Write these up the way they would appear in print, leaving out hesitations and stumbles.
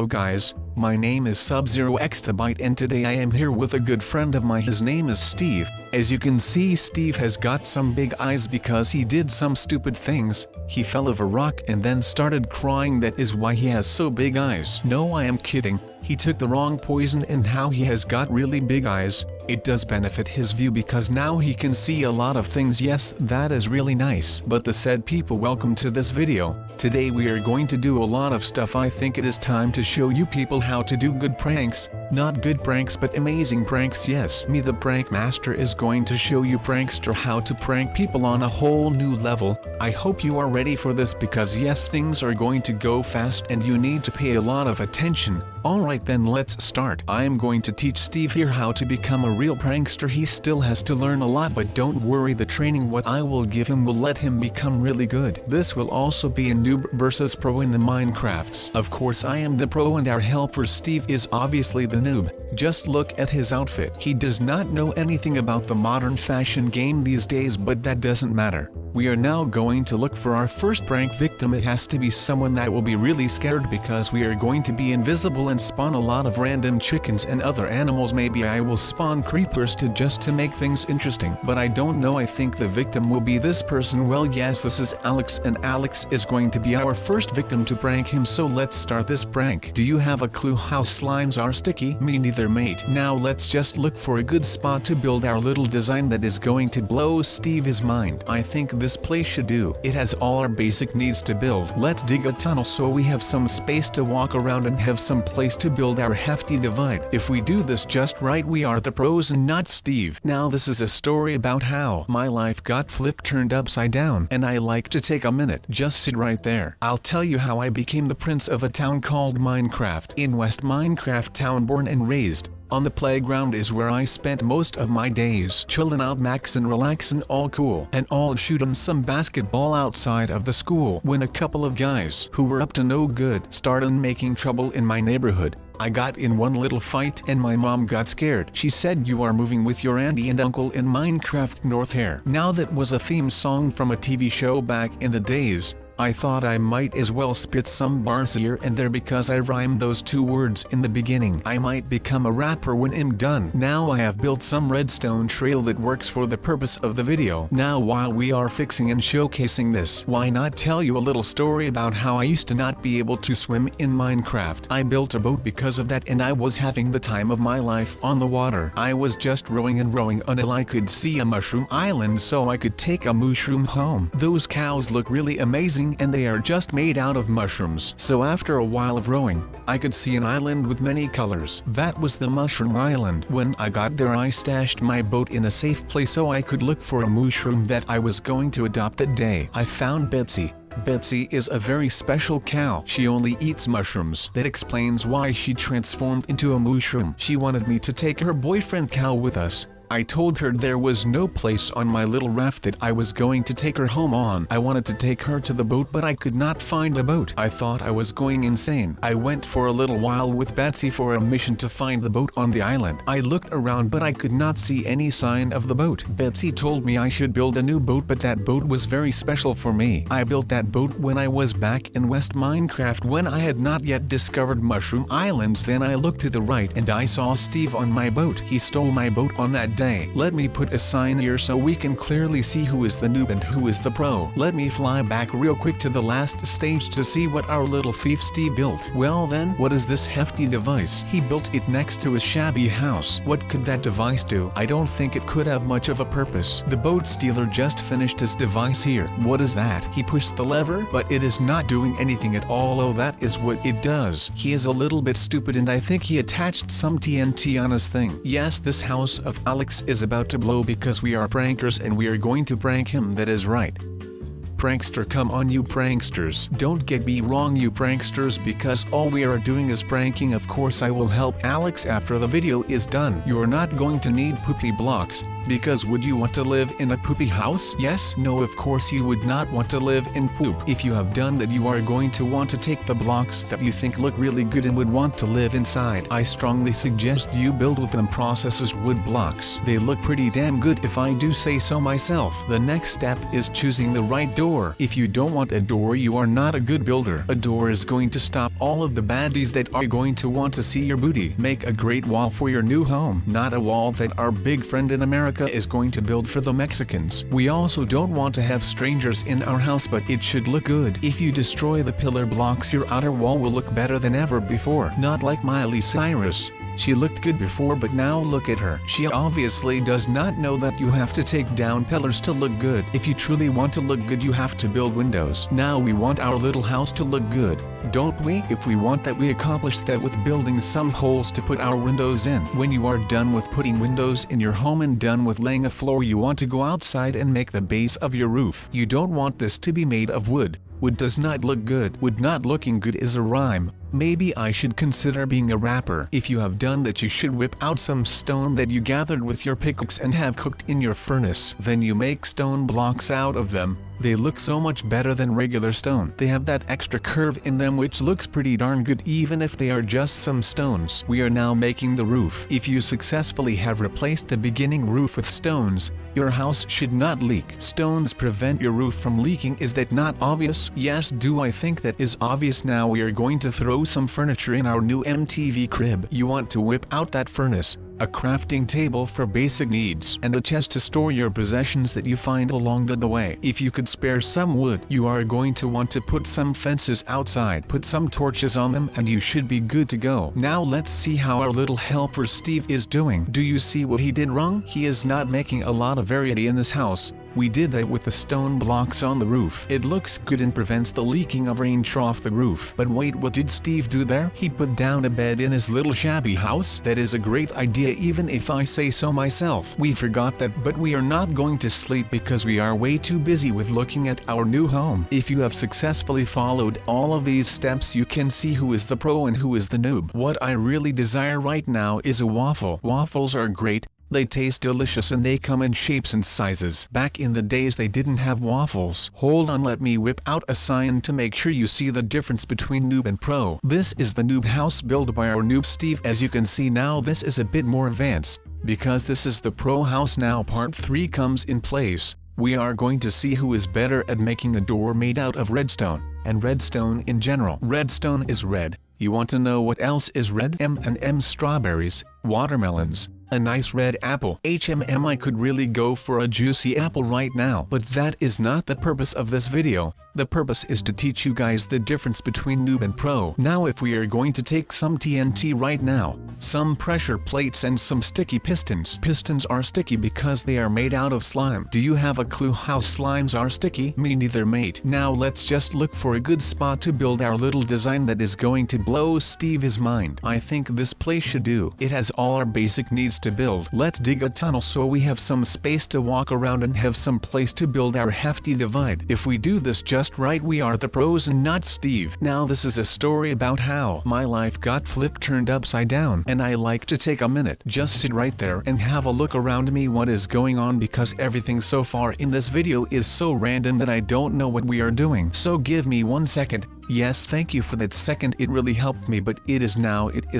Hello guys, my name is Sub-Zero-Exabyte and today I am here with a good friend of mine. His name is Steve. As you can see, Steve has got some big eyes because he did some stupid things. He fell off a rock and then started crying. That is why he has so big eyes. No, I am kidding. He took the wrong poison and how he has got really big eyes. It does benefit his view because now he can see a lot of things. Yes, that is really nice. But the said people, welcome to this video. Today we are going to do a lot of stuff. I think it is time to show you people how to do good pranks. Not good pranks but amazing pranks. Yes, me the prank master is going to show you prankster how to prank people on a whole new level. I hope you are ready for this because yes, things are going to go fast and you need to pay a lot of attention. Alright then, let's start. I am going to teach Steve here how to become a real prankster. He still has to learn a lot, but don't worry, the training what I will give him will let him become really good. This will also be a noob versus pro in the Minecrafts. Of course I am the pro and our helper Steve is obviously the noob. Just look at his outfit. He does not know anything about the modern fashion game these days, but that doesn't matter. We are now going to look for our first prank victim. It has to be someone that will be really scared because we are going to be invisible and spawn a lot of random chickens and other animals. Maybe I will spawn creepers just to make things interesting, but I don't know. I think the victim will be this person. Well, yes, this is Alex and Alex is going to be our first victim to prank him. So let's start this prank. Do you have a clue how slimes are sticky? Me neither, mate. Now let's just look for a good spot to build our little design that is going to blow Steve's mind. I think this place should do. It has all our basic needs to build. Let's dig a tunnel so we have some space to walk around and have some place to build our hefty divide. If we do this just right, we are the pros and not Steve. Now this is a story about how my life got turned upside down, and I like to take a minute. Just sit right there. I'll tell you how I became the prince of a town called Minecraft. In West Minecraft town, born and raised. On the playground is where I spent most of my days, chillin' out, maxin', relaxin', all cool, and all shootin' some basketball outside of the school, when a couple of guys who were up to no good started making trouble in my neighborhood. I got in one little fight and my mom got scared. She said, "You are moving with your auntie and uncle in Minecraft North Hair." Now that was a theme song from a TV show back in the days. I thought I might as well spit some bars here and there because I rhymed those two words in the beginning. I might become a rapper when I'm done. Now I have built some redstone trail that works for the purpose of the video. Now while we are fixing and showcasing this, why not tell you a little story about how I used to not be able to swim in Minecraft. I built a boat because of that and I was having the time of my life on the water. I was just rowing and rowing until I could see a mushroom island so I could take a mushroom home. Those cows look really amazing and they are just made out of mushrooms. So after a while of rowing, I could see an island with many colors. That was the mushroom island. When I got there, I stashed my boat in a safe place so I could look for a mushroom that I was going to adopt that day. I found Betsy. Betsy is a very special cow. She only eats mushrooms. That explains why she transformed into a mushroom. She wanted me to take her boyfriend cow with us. I told her there was no place on my little raft that I was going to take her home on. I wanted to take her to the boat but I could not find the boat. I thought I was going insane. I went for a little while with Betsy for a mission to find the boat on the island. I looked around but I could not see any sign of the boat. Betsy told me I should build a new boat, but that boat was very special for me. I built that boat when I was back in West Minecraft when I had not yet discovered mushroom islands. Then I looked to the right and I saw Steve on my boat. He stole my boat on that day. Let me put a sign here so we can clearly see who is the noob and who is the pro. Let me fly back real quick to the last stage to see what our little thief Steve built. Well then, what is this hefty device? He built it next to his shabby house. What could that device do? I don't think it could have much of a purpose. The boat stealer just finished his device here. What is that? He pushed the lever, but it is not doing anything at all. Oh, that is what it does. He is a little bit stupid and I think he attached some TNT on his thing. Yes, this house of Alex is about to blow because we are prankers and we are going to prank him. That is right. Prankster, come on you pranksters. Don't get me wrong you pranksters, because all we are doing is pranking. Of course I will help Alex after the video is done. You're not going to need poopy blocks, because would you want to live in a poopy house? Yes? No, of course you would not want to live in poop. If you have done that, you are going to want to take the blocks that you think look really good and would want to live inside. I strongly suggest you build with them processes wood blocks. They look pretty damn good if I do say so myself. The next step is choosing the right door door. If you don't want a door, you are not a good builder. A door is going to stop all of the baddies that are going to want to see your booty. Make a great wall for your new home, not a wall that our big friend in America is going to build for the Mexicans. We also don't want to have strangers in our house, but it should look good. If you destroy the pillar blocks, your outer wall will look better than ever before. Not like Miley Cyrus. She looked good before, but now look at her. She obviously does not know that you have to take down pillars to look good. If you truly want to look good, you have to build windows. Now we want our little house to look good, don't we? If we want that, we accomplish that with building some holes to put our windows in. When you are done with putting windows in your home and done with laying a floor, you want to go outside and make the base of your roof. You don't want this to be made of wood. Wood does not look good. Wood not looking good is a rhyme. Maybe I should consider being a rapper. If you have done that, you should whip out some stone that you gathered with your pickaxe and have cooked in your furnace. Then you make stone blocks out of them. They look so much better than regular stone. They have that extra curve in them which looks pretty darn good even if they are just some stones. We are now making the roof. If you successfully have replaced the beginning roof with stones, your house should not leak. Stones prevent your roof from leaking. Is that not obvious? Yes, do I think that is obvious? Now we are going to throw some furniture in our new MTV crib. You want to whip out that furnace, a crafting table for basic needs, and a chest to store your possessions that you find along the way. If you could spare some wood, you are going to want to put some fences outside, put some torches on them, and you should be good to go. Now let's see how our little helper Steve is doing. Do you see what he did wrong? He is not making a lot of variety in this house. We did that with the stone blocks on the roof. It looks good and prevents the leaking of rain off the roof. But wait, what did Steve do there? He put down a bed in his little shabby house. That is a great idea, even if I say so myself. We forgot that, but we are not going to sleep because we are way too busy with looking at our new home. If you have successfully followed all of these steps, you can see who is the pro and who is the noob. What I really desire right now is a waffle. Waffles are great. They taste delicious and they come in shapes and sizes. Back in the days they didn't have waffles. Hold on, let me whip out a sign to make sure you see the difference between noob and pro. This is the noob house built by our noob Steve. As you can see now, this is a bit more advanced, because this is the pro house. Now part 3 comes in place. We are going to see who is better at making a door made out of redstone, and redstone in general. Redstone is red. You want to know what else is red? M&M strawberries, watermelons, a nice red apple. I could really go for a juicy apple right now. But that is not the purpose of this video. The purpose is to teach you guys the difference between noob and pro. Now if we are going to take some TNT right now, some pressure plates and some sticky pistons. Pistons are sticky because they are made out of slime. Do you have a clue how slimes are sticky? Me neither, mate. Now let's just look for a good spot to build our little design that is going to blow Steve's mind. I think this place should do. It has all our basic needs to build. Let's dig a tunnel so we have some space to walk around and have some place to build our hefty divide. If we do this just right, we are the pros and not Steve. Now this is a story about how my life got turned upside down, and I like to take a minute, just sit right there and have a look around me what is going on, because everything so far in this video is so random that I don't know what we are doing. So give me 1 second. Yes, thank you for that second, it really helped me. But it is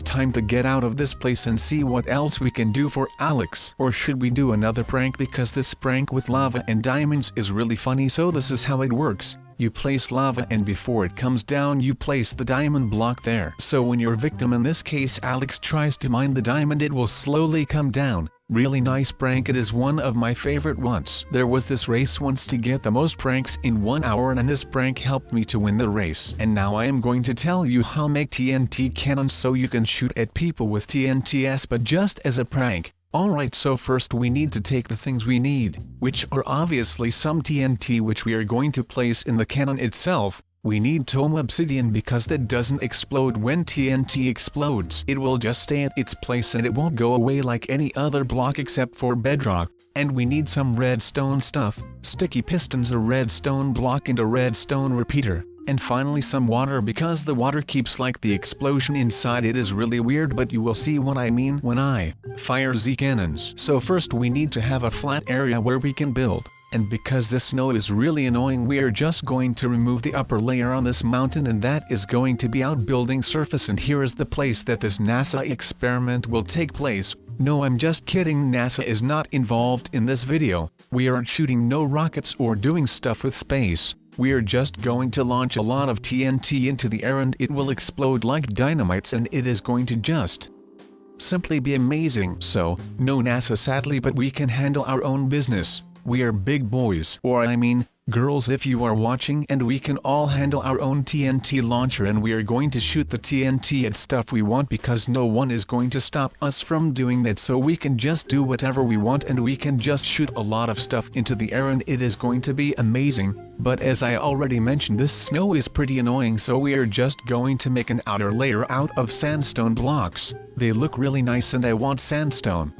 time to get out of this place and see what else we can do for Alex. Or should we do another prank, because this prank with lava and diamonds is really funny. So this is how it works. You place lava and before it comes down you place the diamond block there. So when your victim, in this case Alex, tries to mine the diamond, it will slowly come down. Really nice prank. It is one of my favorite ones. There was this race once to get the most pranks in 1 hour, and this prank helped me to win the race. And now I am going to tell you how make TNT cannons so you can shoot at people with TNTs, but just as a prank. Alright, so first we need to take the things we need, which are obviously some TNT which we are going to place in the cannon itself. We need tome obsidian because that doesn't explode when TNT explodes. It will just stay at its place and it won't go away like any other block except for bedrock. And we need some redstone stuff, sticky pistons, a redstone block and a redstone repeater. And finally some water, because the water keeps like the explosion inside. It is really weird, but you will see what I mean when I fire Z cannons. So first we need to have a flat area where we can build. And because the snow is really annoying, we are just going to remove the upper layer on this mountain, and that is going to be outbuilding surface. And here is the place that this NASA experiment will take place. No, I'm just kidding, NASA is not involved in this video. We aren't shooting no rockets or doing stuff with space. We are just going to launch a lot of TNT into the air and it will explode like dynamites and it is going to just simply be amazing. So, no NASA sadly, but we can handle our own business. We are big boys, or I mean, girls if you are watching, and we can all handle our own TNT launcher and we are going to shoot the TNT at stuff we want because no one is going to stop us from doing that, so we can just do whatever we want and we can just shoot a lot of stuff into the air and it is going to be amazing. But as I already mentioned, this snow is pretty annoying, so we are just going to make an outer layer out of sandstone blocks. They look really nice and I want sandstone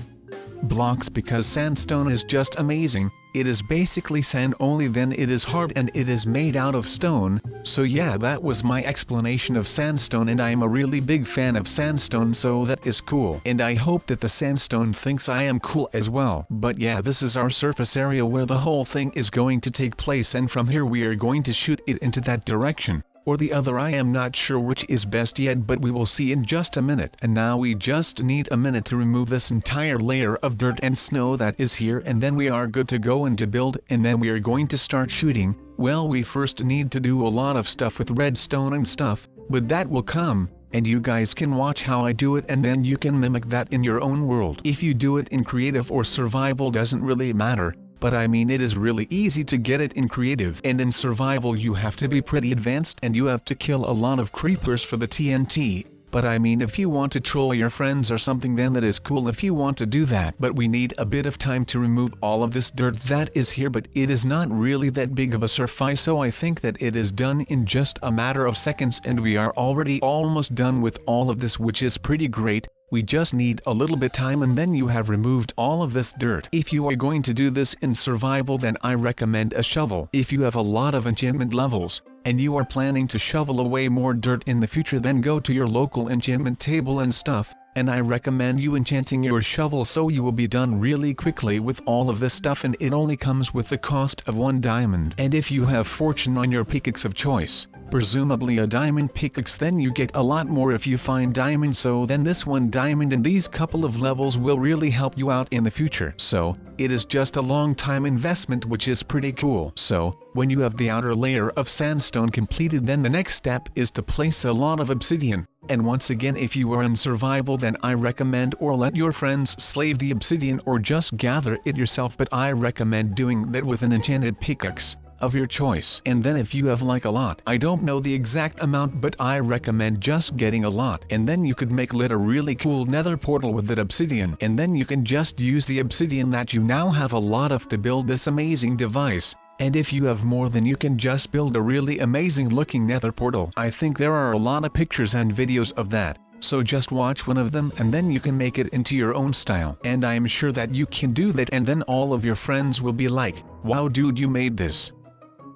blocks because sandstone is just amazing. It is basically sand, only then it is hard and it is made out of stone. So yeah, that was my explanation of sandstone, and I am a really big fan of sandstone, so that is cool. And I hope that the sandstone thinks I am cool as well. But yeah, this is our surface area where the whole thing is going to take place, and from here we are going to shoot it into that direction. Or the other, I am not sure which is best yet, but we will see in just a minute. And now we just need a minute to remove this entire layer of dirt and snow that is here, and then we are good to go and to build, and then we are going to start shooting. Well, we first need to do a lot of stuff with redstone and stuff, but that will come, and you guys can watch how I do it and then you can mimic that in your own world. If you do it in creative or survival doesn't really matter. But I mean, it is really easy to get it in creative, and in survival you have to be pretty advanced and you have to kill a lot of creepers for the TNT. But I mean, if you want to troll your friends or something, then that is cool if you want to do that. But we need a bit of time to remove all of this dirt that is here, but it is not really that big of a surface, so I think that it is done in just a matter of seconds, and we are already almost done with all of this, which is pretty great. We just need a little bit time and then you have removed all of this dirt. If you are going to do this in survival, then I recommend a shovel. If you have a lot of enchantment levels, and you are planning to shovel away more dirt in the future, then go to your local enchantment table and stuff, and I recommend you enchanting your shovel so you will be done really quickly with all of this stuff, and it only comes with the cost of 1 diamond. And if you have fortune on your pickaxe of choice, presumably a diamond pickaxe, then you get a lot more if you find diamonds, so then this 1 diamond and these couple of levels will really help you out in the future. So, it is just a long time investment, which is pretty cool. So, when you have the outer layer of sandstone completed, then the next step is to place a lot of obsidian. And once again, if you are in survival, then I recommend or let your friends slave the obsidian or just gather it yourself, but I recommend doing that with an enchanted pickaxe of your choice. And then if you have like a lot, I don't know the exact amount, but I recommend just getting a lot, and then you could make a really cool nether portal with that obsidian, and then you can just use the obsidian that you now have a lot of to build this amazing device. And if you have more, then you can just build a really amazing looking nether portal. I think there are a lot of pictures and videos of that, so just watch one of them and then you can make it into your own style. And I am sure that you can do that, and then all of your friends will be like, "Wow dude, you made this.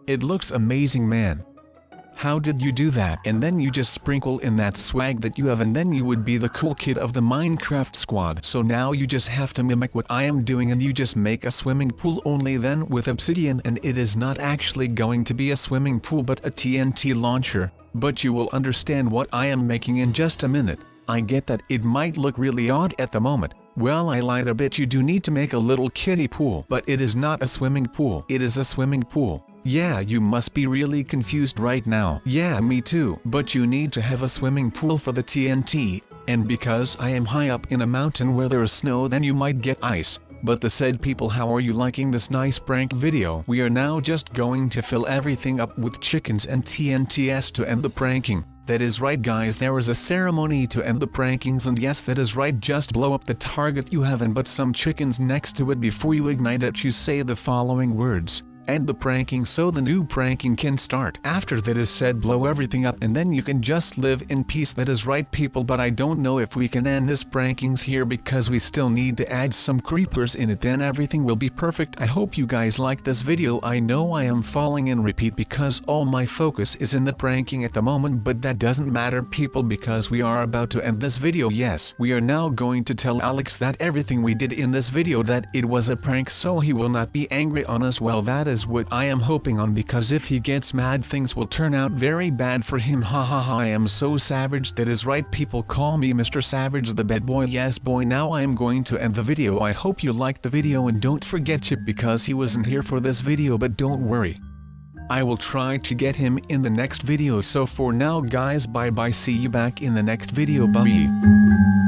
It looks amazing, man. How did you do that?" And then you just sprinkle in that swag that you have, and then you would be the cool kid of the Minecraft squad. So now you just have to mimic what I am doing, and you just make a swimming pool, only then with obsidian, and it is not actually going to be a swimming pool but a TNT launcher. But you will understand what I am making in just a minute. I get that it might look really odd at the moment. Well, I lied a bit. You do need to make a little kiddie pool, but it is not a swimming pool. It is a swimming pool. Yeah, you must be really confused right now. Yeah, me too. But you need to have a swimming pool for the TNT, and because I am high up in a mountain where there is snow, then you might get ice. But the said people, how are you liking this nice prank video? We are now just going to fill everything up with chickens and TNTs to end the pranking. That is right guys, there is a ceremony to end the prankings, and yes, that is right, just blow up the target you have and put some chickens next to it before you ignite it. You say the following words: end the pranking, so the new pranking can start. After that is said, blow everything up and then you can just live in peace. That is right people, but I don't know if we can end this prankings here because we still need to add some creepers in it, then everything will be perfect. I hope you guys like this video. I know I am falling in repeat because all my focus is in the pranking at the moment, but that doesn't matter people because we are about to end this video. Yes, we are now going to tell Alex that everything we did in this video that it was a prank, so he will not be angry on us. Well, that is is what I am hoping on, because if he gets mad things will turn out very bad for him. Ha ha ha, I am so savage. That is right, people call me Mr. Savage the bad boy. Yes boy, now I am going to end the video. I hope you liked the video, and don't forget Chip, because he wasn't here for this video, but don't worry, I will try to get him in the next video. So for now guys, bye bye, see you back in the next video, bye.